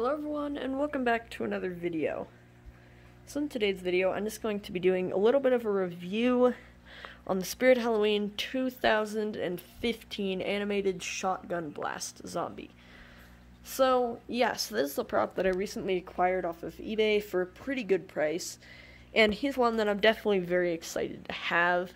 Hello everyone, and welcome back to another video. So in today's video, I'm just going to be doing a little bit of a review on the Spirit Halloween 2015 animated shotgun blast zombie. So yes, this is a prop that I recently acquired off of eBay for a pretty good price, and he's one that I'm definitely very excited to have,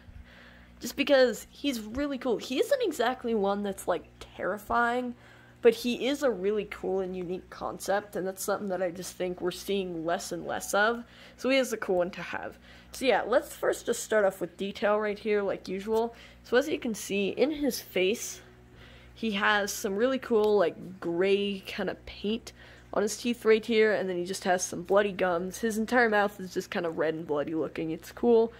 just because he's really cool. He isn't exactly one that's like terrifying, but he is a really cool and unique concept, and that's something that I just think we're seeing less and less of, so he is a cool one to have. So yeah, let's first just start off with detail right here, like usual. So as you can see, in his face, he has some really cool, like, gray kind of paint on his teeth right here, and then he just has some bloody gums. His entire mouth is just kind of red and bloody looking. It's cool.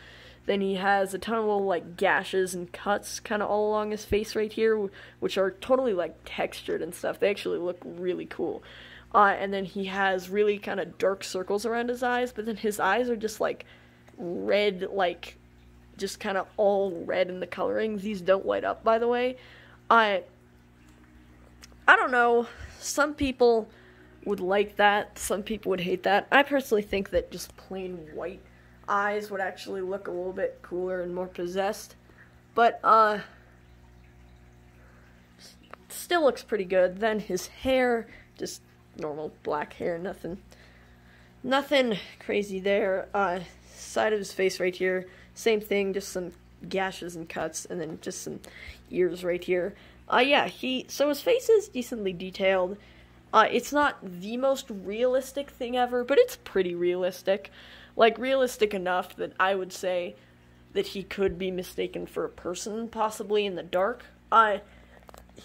Then he has a ton of little, like, gashes and cuts kind of all along his face right here, which are totally, like, textured and stuff. They actually look really cool. And then he has really kind of dark circles around his eyes, but then his eyes are just, like, red, like, just kind of all red in the coloring. These don't light up, by the way. I don't know. Some people would like that. Some people would hate that. I personally think that just plain white eyes would actually look a little bit cooler and more possessed, but still looks pretty good. Then his hair, just normal black hair, nothing crazy there. Side of his face right here, same thing, just some gashes and cuts, and then just some ears right here. Yeah, so his face is decently detailed. It's not the most realistic thing ever, but it's pretty realistic. Like, realistic enough that I would say that he could be mistaken for a person, possibly in the dark.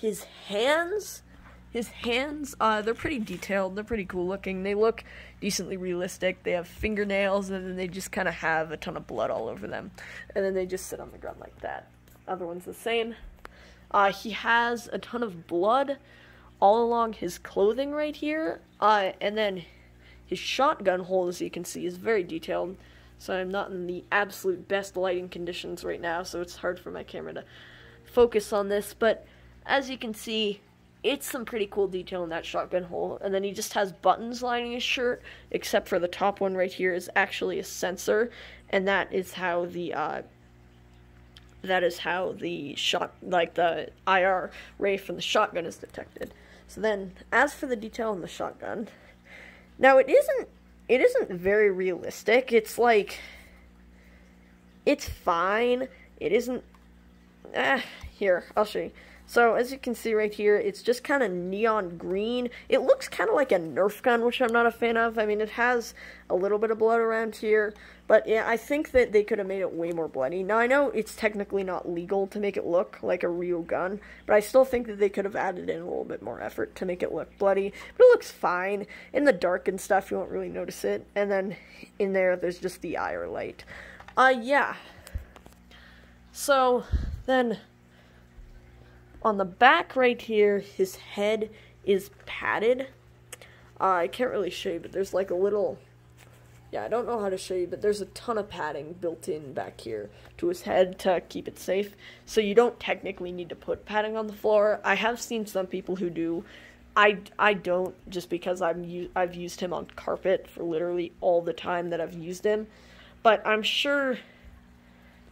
His hands, they're pretty detailed, they're pretty cool looking, they look decently realistic. They have fingernails, and then they just kind of have a ton of blood all over them. And then they just sit on the ground like that. Other one's the same. He has a ton of blood all along his clothing right here, and then his shotgun hole, as you can see, is very detailed. So I'm not in the absolute best lighting conditions right now, so it's hard for my camera to focus on this, but as you can see, it's some pretty cool detail in that shotgun hole. And then he just has buttons lining his shirt, except for the top one right here is actually a sensor, and that is how the the IR ray from the shotgun is detected. So then, as for the detail in the shotgun, now it isn't very realistic. It's like, it's fine. It isn't, here, I'll show you. So, as you can see right here, it's just kind of neon green. It looks kind of like a Nerf gun, which I'm not a fan of. I mean, it has a little bit of blood around here, but yeah, I think that they could have made it way more bloody. Now, I know it's technically not legal to make it look like a real gun, but I still think that they could have added in a little bit more effort to make it look bloody. But it looks fine. In the dark and stuff, you won't really notice it. And then in there's just the IR light. Yeah. So, then on the back right here, his head is padded. I can't really show you, but there's like a little, I don't know how to show you, but there's a ton of padding built in back here to his head to keep it safe. So you don't technically need to put padding on the floor. I have seen some people who do. I don't, just because I've used him on carpet for literally all the time that I've used him. But I'm sure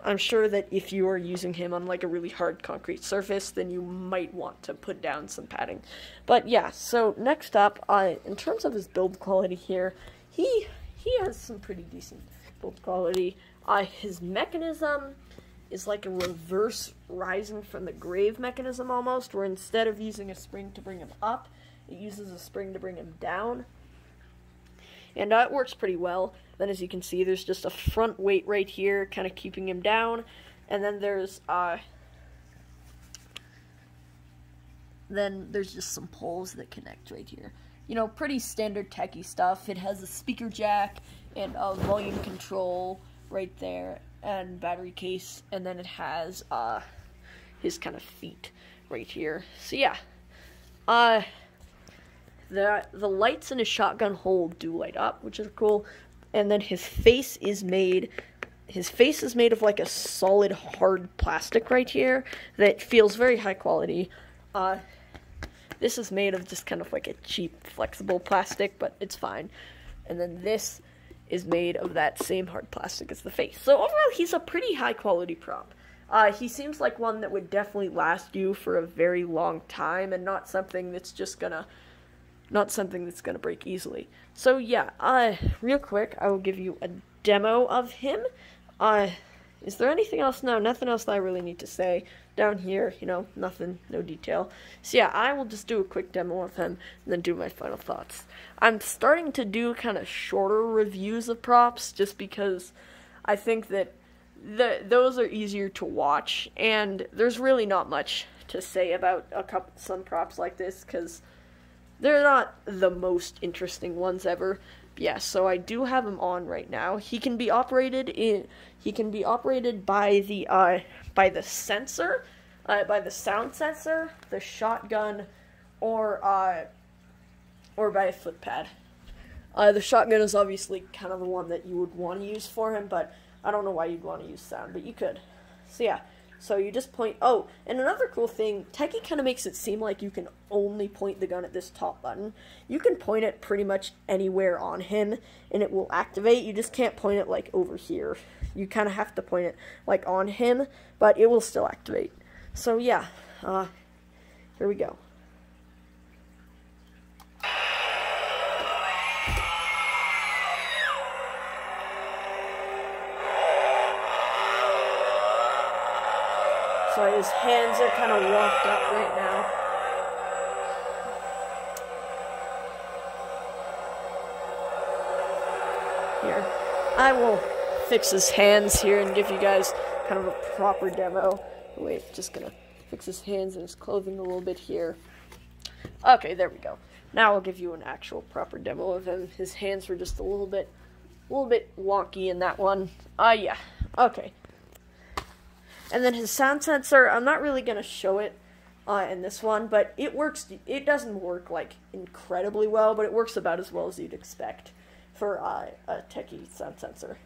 that if you are using him on like a really hard concrete surface, then you might want to put down some padding. But yeah, so next up, in terms of his build quality here, he has some pretty decent build quality. His mechanism is like a reverse rising from the grave mechanism almost, where instead of using a spring to bring him up, it uses a spring to bring him down. And it works pretty well. Then, as you can see, there's just a front weight right here, kind of keeping him down. And then there's just some poles that connect right here. You know, pretty standard techie stuff. It has a speaker jack and a volume control right there, and battery case. And then it has his kind of feet right here. So yeah, the lights in his shotgun hole do light up, which is cool. And then his face is made of like a solid hard plastic right here that feels very high quality. This is made of just kind of like a cheap, flexible plastic, but it's fine. And then this is made of that same hard plastic as the face. So overall, he's a pretty high-quality prop. He seems like one that would definitely last you for a very long time, and not something that's gonna break easily. So yeah, real quick, I will give you a demo of him. Is there anything else? No, nothing else that I really need to say. Down here, nothing, no detail. So yeah, I will just do a quick demo of him, and then do my final thoughts. I'm starting to do kind of shorter reviews of props, just because I think that those are easier to watch, and there's really not much to say about some props like this, because they're not the most interesting ones ever. Yeah, so I do have him on right now. He can be operated by the sensor, by the sound sensor, the shotgun, or by a foot pad. The shotgun is obviously kind of the one that you would want to use for him, but I don't know why you'd want to use sound, but you could. So yeah, so you just point. Oh, and another cool thing, Techie kind of makes it seem like you can only point the gun at this top button. You can point it pretty much anywhere on him, and it will activate. You just can't point it like over here. You kind of have to point it like on him, but it will still activate. So yeah, here we go. So his hands are kind of walked up right now. Here, I will fix his hands here and give you guys kind of a proper demo. Wait, just gonna fix his hands and his clothing a little bit here. Okay, there we go. Now I'll give you an actual proper demo of him. His hands were just a little bit wonky in that one. Yeah, okay. And then his sound sensor, I'm not really going to show it in this one, but it works. It doesn't work, like, incredibly well, but it works about as well as you'd expect for a Techie sound sensor.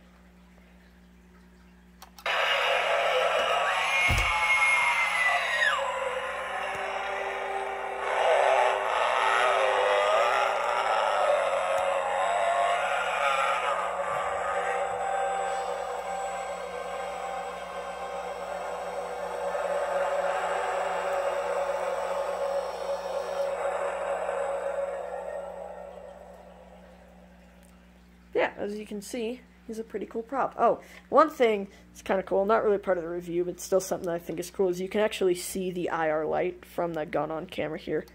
Yeah, as you can see, he's a pretty cool prop. Oh, one thing that's kind of cool, not really part of the review, but still something that I think is cool, is you can actually see the IR light from the gun on camera here.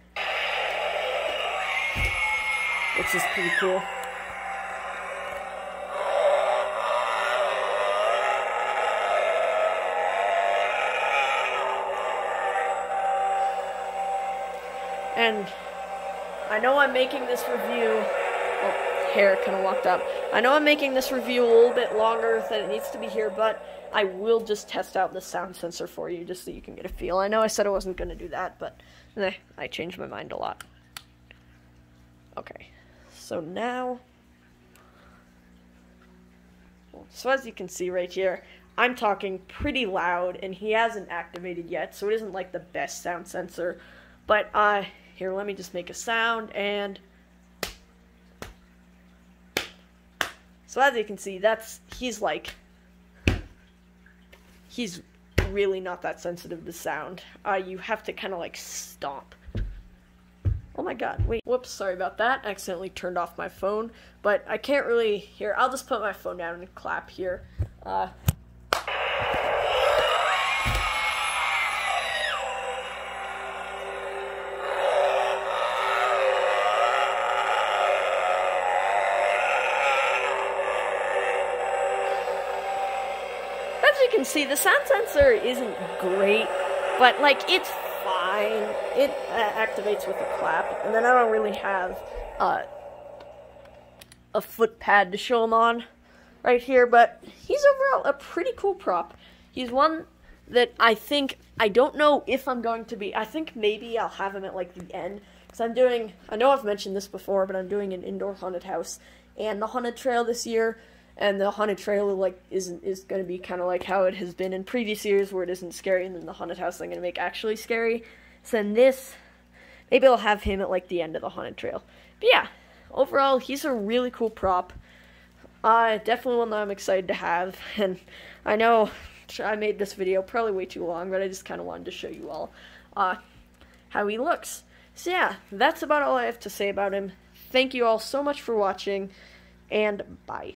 Which is pretty cool. And I know I'm making this review... hair kind of walked up. I know I'm making this review a little bit longer than it needs to be here, but I will just test out the sound sensor for you just so you can get a feel. I know I said I wasn't going to do that, but I changed my mind a lot. Okay, so now... So as you can see right here, I'm talking pretty loud, and he hasn't activated yet, so it isn't like the best sound sensor. But, here, let me just make a sound, and... So as you can see, he's really not that sensitive to sound. You have to kind of like stomp. Oh my god, wait, whoops, sorry about that. I accidentally turned off my phone, but I can't really hear. I'll just put my phone down and clap here. You can see the sound sensor isn't great, but like it's fine. It activates with a clap, and then I don't really have a foot pad to show him on right here, but he's overall a pretty cool prop. He's one that I don't know if I'm going to be, I think maybe I'll have him at like the end, because I know I've mentioned this before, but I'm doing an indoor haunted house and the haunted trail this year. And the haunted trail is going to be kind of like how it has been in previous years, where it isn't scary, and then the haunted house I'm going to make actually scary. So then maybe I'll have him at, like, the end of the Haunted Trail. But yeah, overall, he's a really cool prop. Definitely one that I'm excited to have, and I know I made this video probably way too long, but I just kind of wanted to show you all, how he looks. So yeah, that's about all I have to say about him. Thank you all so much for watching, and bye.